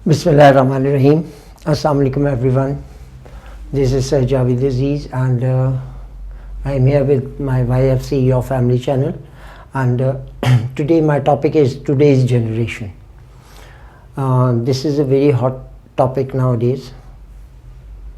Bismillahirrahmanirrahim. Assalamu alaikum everyone. This is Sir Javed Aziz and I am here with my YFC Your Family channel, and today my topic is today's generation. This is a very hot topic nowadays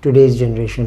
Today's generation.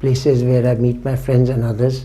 places where I meet my friends and others,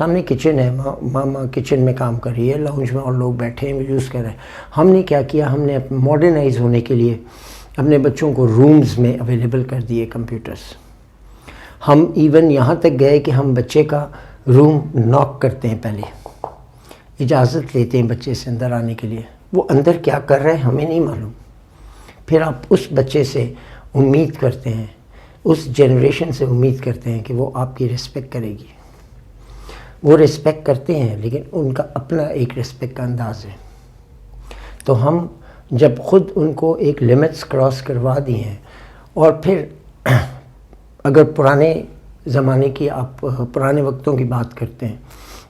سامنے kitchen ہے، ماما kitchen میں کام کر رہی ہے، lounge میں اور لوگ بیٹھے ہیں یوز کر رہے ہیں. ہم نے کیا کیا، ہم نے ماڈرنائز ہونے کے لیے اپنے بچوں کو رومز میں اویلیبل کر دیے کمپیوٹرز. ہم ایون یہاں تک گئے کہ ہم بچے کا روم ناک کرتے ہیں، پہلے اجازت لیتے ہیں بچے سے اندر آنے کے لیے. وہ اندر کیا کر رہا ہے ہمیں نہیں معلوم. پھر آپ اس بچے سے امید کرتے ہیں، اس جنریشن سے امید کرتے ہیں کہ وہ آپ کی رسپیکٹ کرے گی. وہ رسپیکٹ کرتے ہیں لیکن ان کا اپنا ایک رسپیکٹ کا انداز ہے. تو ہم جب خود ان کو ایک لمٹس کراس کروا دی ہیں، اور پھر اگر پرانے زمانے کی آپ پرانے وقتوں کی بات کرتے ہیں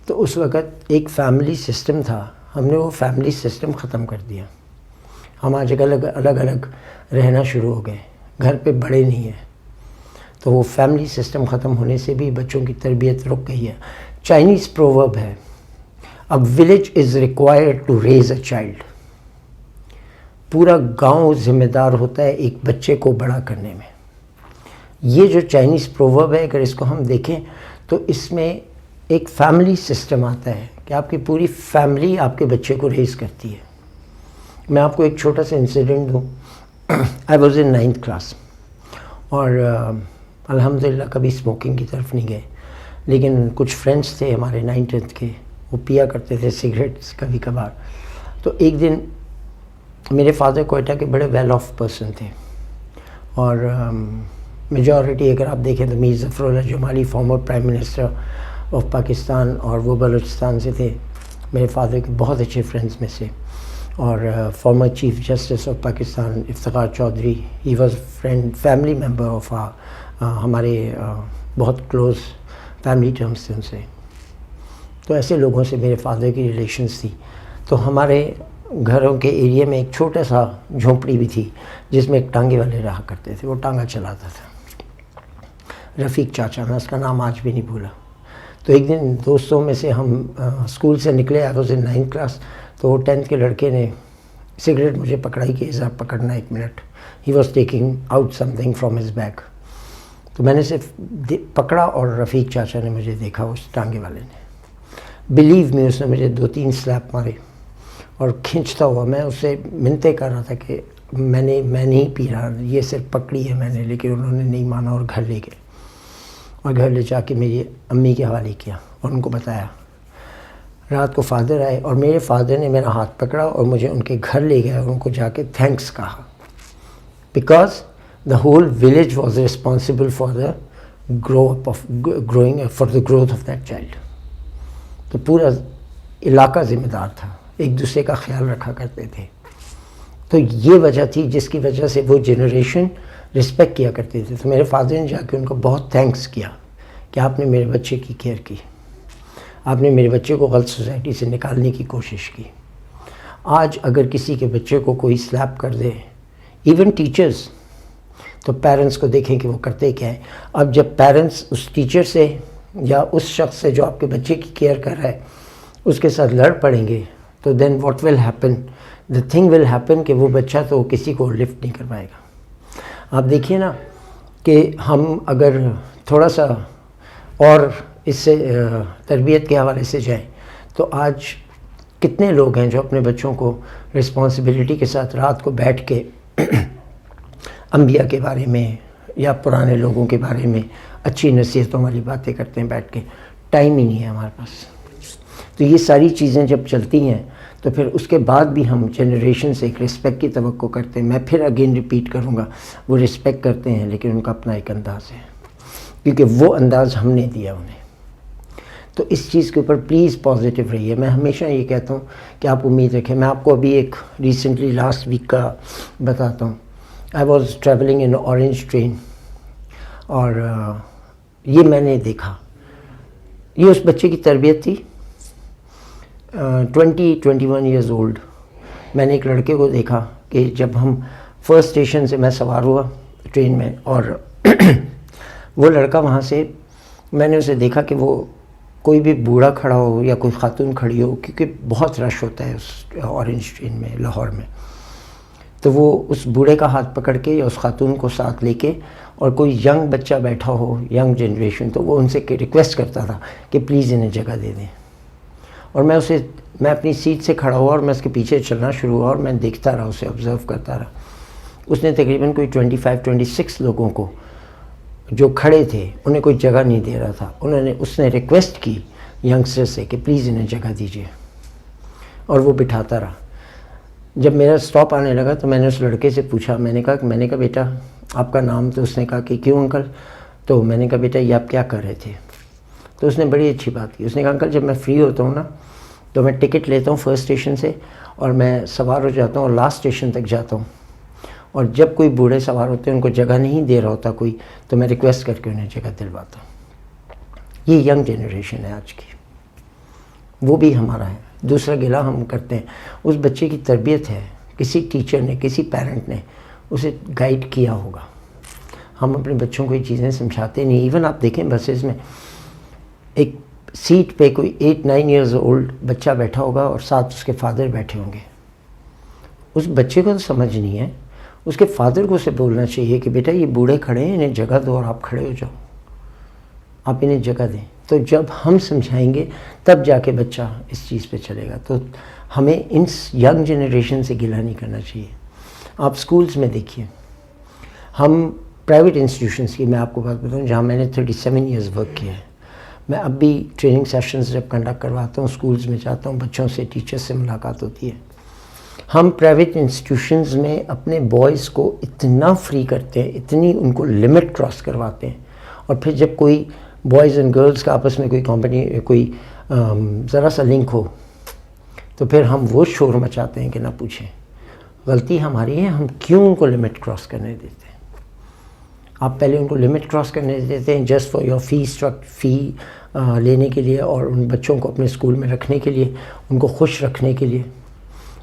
تو اس وقت ایک فیملی سسٹم تھا. ہم نے وہ فیملی سسٹم ختم کر دیا. ہم آج الگ الگ رہنا شروع ہو گئے، گھر پہ بڑے نہیں ہیں. تو وہ فیملی سسٹم ختم ہونے سے بھی بچوں کی تربیت رک گئی ہے. چائنیز پروورب ہے، a village is required to raise a child. پورا گاؤں ذمہ دار ہوتا ہے ایک بچے کو بڑا کرنے میں. یہ جو چائنیز پروورب ہے، اگر اس کو ہم دیکھیں تو اس میں ایک فیملی سسٹم آتا ہے کہ آپ کی پوری فیملی آپ کے بچے کو ریز کرتی ہے. میں آپ کو ایک چھوٹا سا انسیڈنٹ دوں. I was in 9th class, اور الحمدللہ کبھی اسموکنگ کی طرف نہیں گئے، لیکن کچھ فرینڈس تھے ہمارے 9th 10th کے، وہ پیا کرتے تھے سگریٹس کبھی کبھار. تو ایک دن میرے فادر کوئٹہ کے بڑے ویل آف پرسن تھے، اور میجورٹی اگر آپ دیکھیں تو Mir Zafarullah Jamali former prime minister of Pakistan, اور وہ بلوچستان سے تھے، میرے فادر کے بہت اچھے فرینڈس میں سے. اور former chief justice of Pakistan Iftikhar Chaudhry, he was family member of ہمارے بہت کلوز فیملی ٹرمس تھے ان سے. تو ایسے لوگوں سے میرے فادر کی ریلیشنس تھی. تو ہمارے گھروں کے ایریا میں ایک چھوٹا سا جھونپڑی بھی تھی جس میں ایک ٹانگے والے رہا کرتے تھے. وہ ٹانگا چلاتا تھا، رفیق چاچا، میں اس کا نام آج بھی نہیں بھولا. تو ایک دن دوستوں میں سے ہم اسکول سے نکلے، I was in 9th class. تو وہ 10th کے لڑکے نے سگریٹ مجھے پکڑائی کہ ذرا پکڑنا 1 minute. He was taking out some thing from his being. تو میں نے صرف پکڑا، اور رفیق چاچا نے مجھے دیکھا، اس ٹانگے والے نے. بلیو می، اس نے مجھے 2-3 سلیپ مارے، اور کھینچتا ہوا میں اس سے منتیں کر رہا تھا کہ میں نہیں پی رہا، یہ صرف پکڑی ہے میں نے. لیکن انہوں نے نہیں مانا اور گھر لے گئے، اور گھر لے جا کے میری امی کے حوالے کیا اور ان کو بتایا. رات کو فادر آئے، اور میرے فادر نے میرا ہاتھ پکڑا اور مجھے ان کے گھر لے گئے، اور ان کو جا کے تھینکس کہا، because the whole village was responsible for the for the growth of that child. تو پورا علاقہ ذمہ دار تھا، ایک دوسرے کا خیال رکھا کرتے تھے. تو یہ وجہ تھی جس کی وجہ سے وہ جنریشن رسپیکٹ کیا کرتے تھے. تو میرے فادر نے جا کے ان کو بہت تھینکس کیا کہ آپ نے میرے بچے کی کیئر کی، آپ نے میرے بچے کو غلط سوسائٹی سے نکالنے کی کوشش کی. آج اگر کسی کے بچے کو کوئی سلیپ کر دے، ایون ٹیچرز، تو پیرنٹس کو دیکھیں کہ وہ کرتے کیا ہیں. اب جب پیرنٹس اس ٹیچر سے یا اس شخص سے جو آپ کے بچے کی کیئر کر رہا ہے اس کے ساتھ لڑ پڑیں گے، تو then what will happen, the thing will happen کہ وہ بچہ تو کسی کو لفٹ نہیں کر پائے گا. آپ دیکھیے نا کہ ہم اگر تھوڑا سا اور اس سے تربیت کے حوالے سے جائیں تو آج کتنے لوگ ہیں جو اپنے بچوں کو رسپانسبلٹی کے ساتھ رات کو بیٹھ کے انبیاء کے بارے میں یا پرانے لوگوں کے بارے میں اچھی نصیحتوں والی باتیں کرتے ہیں بیٹھ کے. ٹائم ہی نہیں ہے ہمارے پاس. تو یہ ساری چیزیں جب چلتی ہیں تو پھر اس کے بعد بھی ہم جنریشن سے ایک رسپیکٹ کی توقع کرتے ہیں. میں پھر اگین ریپیٹ کروں گا، وہ رسپیکٹ کرتے ہیں لیکن ان کا اپنا ایک انداز ہے، کیونکہ وہ انداز ہم نے دیا انہیں. تو اس چیز کے اوپر پلیز پازیٹیو رہیے. میں ہمیشہ یہ کہتا ہوں کہ آپ امید رکھیں. میں آپ کو ابھی ایک ریسنٹلی لاسٹ ویک کا بتاتا ہوں. I was travelling in orange train, اور یہ میں نے دیکھا، یہ اس بچے کی تربیت تھی 21 ایئرز اولڈ. میں نے ایک لڑکے کو دیکھا کہ جب ہم فرسٹ اسٹیشن سے میں سوار ہوا ٹرین میں، اور وہ لڑکا وہاں سے، میں نے اسے دیکھا کہ وہ کوئی بھی بوڑھا کھڑا ہو یا کوئی خاتون کھڑی ہو، کیونکہ بہت رش ہوتا ہے اس اورنج ٹرین میں لاہور میں. تو وہ اس بوڑھے کا ہاتھ پکڑ کے یا اس خاتون کو ساتھ لے کے، اور کوئی ینگ بچہ بیٹھا ہو، ینگ جنریشن، تو وہ ان سے ریکویسٹ کرتا تھا کہ پلیز انہیں جگہ دے دیں. اور میں اپنی سیٹ سے کھڑا ہوا اور میں اس کے پیچھے چلنا شروع ہوا اور میں دیکھتا رہا، اسے آبزرو کرتا رہا. اس نے تقریباً کوئی 25-26 لوگوں کو جو کھڑے تھے انہیں کوئی جگہ نہیں دے رہا تھا. اس نے ریکویسٹ کی ینگسٹر سے کہ پلیز انہیں جگہ دیجیے، اور وہ بٹھاتا رہا. جب میرا سٹاپ آنے لگا تو میں نے اس لڑکے سے پوچھا، میں نے کہا بیٹا آپ کا نام؟ تو اس نے کہا کہ کیوں انکل؟ تو میں نے کہا بیٹا یہ آپ کیا کر رہے تھے؟ تو اس نے بڑی اچھی بات کی. اس نے کہا انکل جب میں فری ہوتا ہوں نا تو میں ٹکٹ لیتا ہوں فرسٹ اسٹیشن سے اور میں سوار ہو جاتا ہوں اور لاسٹ اسٹیشن تک جاتا ہوں، اور جب کوئی بوڑھے سوار ہوتے ہیں ان کو جگہ نہیں دے رہا ہوتا کوئی، تو میں ریکویسٹ کر کے انہیں جگہ دلواتا ہوں. یہ ینگ جنریشن ہے آج کی، وہ بھی ہمارا ہے. دوسرا گلہ ہم کرتے ہیں اس بچے کی تربیت ہے، کسی ٹیچر نے، کسی پیرنٹ نے اسے گائیڈ کیا ہوگا. ہم اپنے بچوں کو یہ چیزیں سمجھاتے نہیں. ایون آپ دیکھیں بسیز میں ایک سیٹ پہ کوئی 8-9 ایئرز اولڈ بچہ بیٹھا ہوگا اور ساتھ اس کے فادر بیٹھے ہوں گے. اس بچے کو تو سمجھ نہیں ہے، اس کے فادر کو اسے بولنا چاہیے کہ بیٹا یہ بوڑھے کھڑے ہیں، انہیں جگہ دو اور آپ کھڑے ہو جاؤ، آپ انہیں جگہ دیں. تو جب ہم سمجھائیں گے تب جا کے بچہ اس چیز پہ چلے گا. تو ہمیں ان ینگ جنریشن سے گلہ نہیں کرنا چاہیے. آپ سکولز میں دیکھیے، ہم پرائیویٹ انسٹیٹیوشنس کی میں آپ کو بات بتاؤں جہاں میں نے 37 ایئرز ورک کیا ہے. میں اب بھی ٹریننگ سیشنز جب کنڈکٹ کرواتا ہوں اسکولز میں جاتا ہوں، بچوں سے، ٹیچرز سے ملاقات ہوتی ہے. ہم پرائیویٹ انسٹیٹیوشنز میں اپنے بوائز کو اتنا فری کرتے ہیں، اتنی ان کو لمٹ کراس کرواتے ہیں، اور پھر جب کوئی بوائز اینڈ گرلز کا آپس میں کوئی ذرا سا لنک ہو تو پھر ہم وہ شور مچاتے ہیں کہ نہ پوچھیں. غلطی ہماری ہے، ہم کیوں ان کو لمٹ کراس کرنے دیتے ہیں؟ آپ پہلے ان کو لمٹ کراس کرنے دیتے ہیں جسٹ فار یور فی لینے کے لیے، اور ان بچوں کو اپنے اسکول میں رکھنے کے لیے، ان کو خوش رکھنے کے لیے.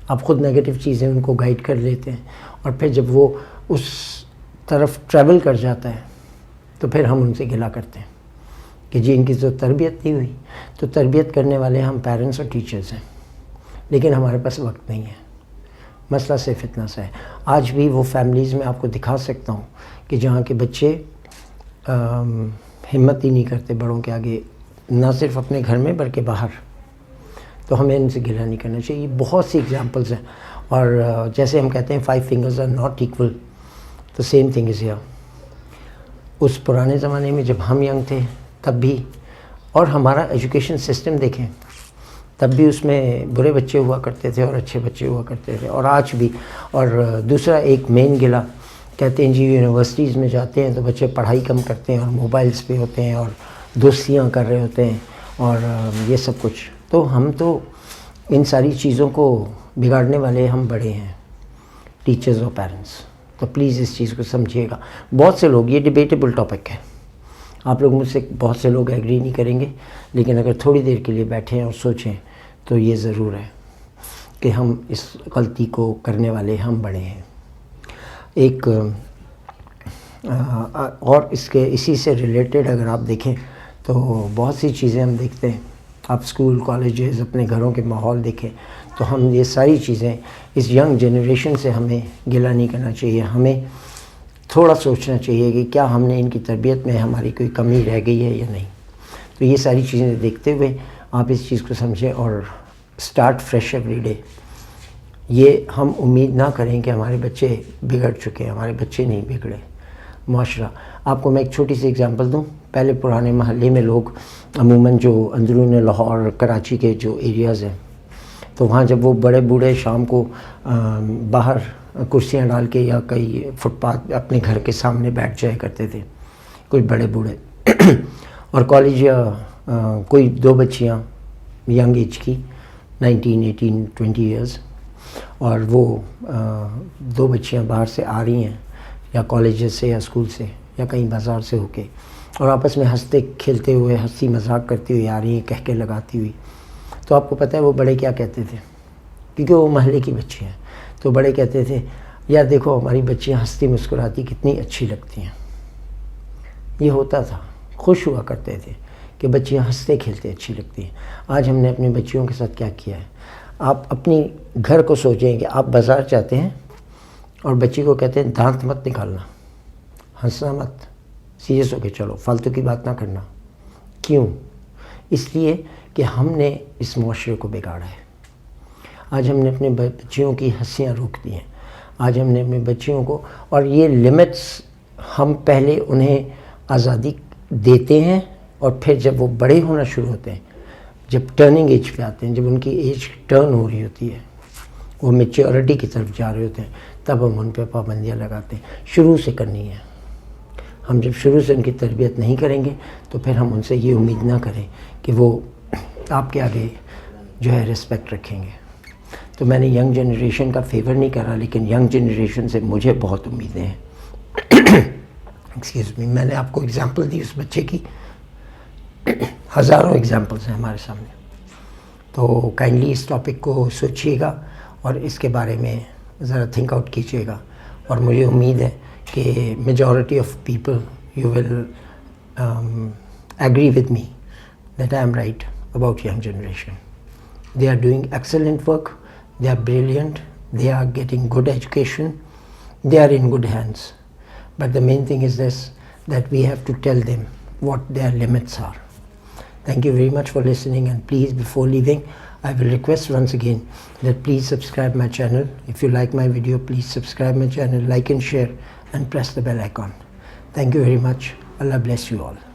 آپ خود نیگیٹو چیزیں ان کو گائیڈ کر لیتے ہیں، اور پھر جب وہ اس طرف ٹریول کر جاتا ہے تو پھر ہم ان سے گلہ کرتے ہیں کہ جی ان کی تو تربیت نہیں ہوئی. تو تربیت کرنے والے ہم پیرنٹس اور ٹیچرز ہیں، لیکن ہمارے پاس وقت نہیں ہے. مسئلہ صرف اتنا سا ہے. آج بھی وہ فیملیز میں آپ کو دکھا سکتا ہوں کہ جہاں کے بچے ہمت ہی نہیں کرتے بڑوں کے آگے، نہ صرف اپنے گھر میں بلکہ باہر. تو ہمیں ان سے گلہ نہیں کرنا چاہیے. بہت سی ایگزامپلز ہیں، اور جیسے ہم کہتے ہیں 5 fingers are not equal، تو سیم تھنگ از ہیئر. اس پرانے زمانے میں جب ہم ینگ تھے تب بھی، اور ہمارا ایجوکیشن سسٹم دیکھیں تب بھی اس میں برے بچے ہوا کرتے تھے اور اچھے بچے ہوا کرتے تھے، اور آج بھی. اور دوسرا ایک مین گلہ کہتے ہیں جی یونیورسٹیز میں جاتے ہیں تو بچے پڑھائی کم کرتے ہیں اور موبائلز پہ ہوتے ہیں اور دوستیاں کر رہے ہوتے ہیں اور یہ سب کچھ. تو ہم تو ان ساری چیزوں کو بگاڑنے والے ہم بڑے ہیں، ٹیچرز اور پیرنٹس. تو پلیز اس چیز کو سمجھیے گا. بہت سے لوگ، یہ ڈیبیٹیبل ٹاپک ہے، آپ لوگ مجھ سے بہت سے لوگ ایگری نہیں کریں گے، لیکن اگر تھوڑی دیر کے لیے بیٹھیں اور سوچیں تو یہ ضرور ہے کہ ہم اس غلطی کو کرنے والے ہم بڑے ہیں. ایک اور اسی سے ریلیٹڈ اگر آپ دیکھیں تو بہت سی چیزیں ہم دیکھتے ہیں. آپ اسکول، کالجز، اپنے گھروں کے ماحول دیکھیں تو ہم یہ ساری چیزیں اس ینگ جنریشن سے ہمیں گلہ نہیں کرنا چاہیے. ہمیں تھوڑا سوچنا چاہیے کہ کیا ہم نے ان کی تربیت میں ہماری کوئی کمی رہ گئی ہے یا نہیں. تو یہ ساری چیزیں دیکھتے ہوئے آپ اس چیز کو سمجھیں اور اسٹارٹ فریش ایوری ڈے. یہ ہم امید نہ کریں کہ ہمارے بچے بگڑ چکے ہیں، ہمارے بچے نہیں بگڑے، معاشرہ. آپ کو میں ایک چھوٹی سی اگزامپل دوں. پہلے پرانے محلے میں لوگ عموماً جو اندرون لاہور، کراچی کے جو ایریاز ہیں، تو وہاں جب وہ بڑے بوڑھے شام کو باہر کرسیاں ڈال کے یا کئی فٹ پاتھ اپنے گھر کے سامنے بیٹھ جایا کرتے تھے کوئی بڑے بوڑھے. اور کالج یا کوئی 2 بچیاں ینگ ایج کی 19, 18, 20 ایئرز، اور وہ 2 بچیاں باہر سے آ رہی ہیں یا کالجز سے یا اسکول سے یا کہیں بازار سے ہو کے، اور آپس میں ہنستے کھیلتے ہوئے، ہنسی مذاق کرتی ہوئی آ رہی ہیں، کہہ کے لگاتی ہوئی. تو آپ کو پتہ ہے وہ بڑے کیا کہتے تھے؟ کیونکہ وہ محلے کی بچی ہیں، تو بڑے کہتے تھے یار دیکھو ہماری بچیاں ہنستی مسکراتی کتنی اچھی لگتی ہیں. یہ ہوتا تھا، خوش ہوا کرتے تھے کہ بچیاں ہنستے کھیلتے اچھی لگتی ہیں. آج ہم نے اپنی بچیوں کے ساتھ کیا کیا ہے؟ آپ اپنی گھر کو سوچیں کہ آپ بازار جاتے ہیں اور بچی کو کہتے ہیں دانت مت نکالنا، ہنسنا مت، سیریس ہو کے چلو، فالتو کی بات نہ کرنا. کیوں؟ اس لیے کہ ہم نے اس معاشرے کو بگاڑا ہے. آج ہم نے اپنے بچیوں کی ہنسیاں روک دی ہیں. آج ہم نے اپنے بچیوں کو، اور یہ لمٹس ہم پہلے انہیں آزادی دیتے ہیں، اور پھر جب وہ بڑے ہونا شروع ہوتے ہیں، جب ٹرننگ ایج پہ آتے ہیں، جب ان کی ایج ٹرن ہو رہی ہوتی ہے، وہ میچیورٹی کی طرف جا رہے ہوتے ہیں، تب ہم ان پہ پابندیاں لگاتے ہیں. شروع سے کرنی ہے. ہم جب شروع سے ان کی تربیت نہیں کریں گے تو پھر ہم ان سے یہ امید نہ کریں کہ وہ آپ کے آگے جو ہے رسپیکٹ رکھیں گے. تو میں نے ینگ جنریشن کا فیور نہیں کرا، لیکن ینگ جنریشن سے مجھے بہت امیدیں ہیں. ایکسکیوز می، میں نے آپ کو اگزامپل دی اس بچے کی، ہزاروں اگزامپلس ہیں ہمارے سامنے. تو کائنڈلی اس ٹاپک کو سوچیے گا اور اس کے بارے میں ذرا تھنک آؤٹ کیجیے گا، اور مجھے امید ہے کہ majority of people you will agree with me that I am right about young generation. They are doing excellent work, they are brilliant, they are getting good education, they are in good hands. But the main thing is this, that we have to tell them what their limits are. Thank you very much for listening, and please, before leaving, I will request once again that please subscribe my channel. If you like my video, please subscribe my channel, like and share, and press the bell icon. Thank you very much. Allah bless you all.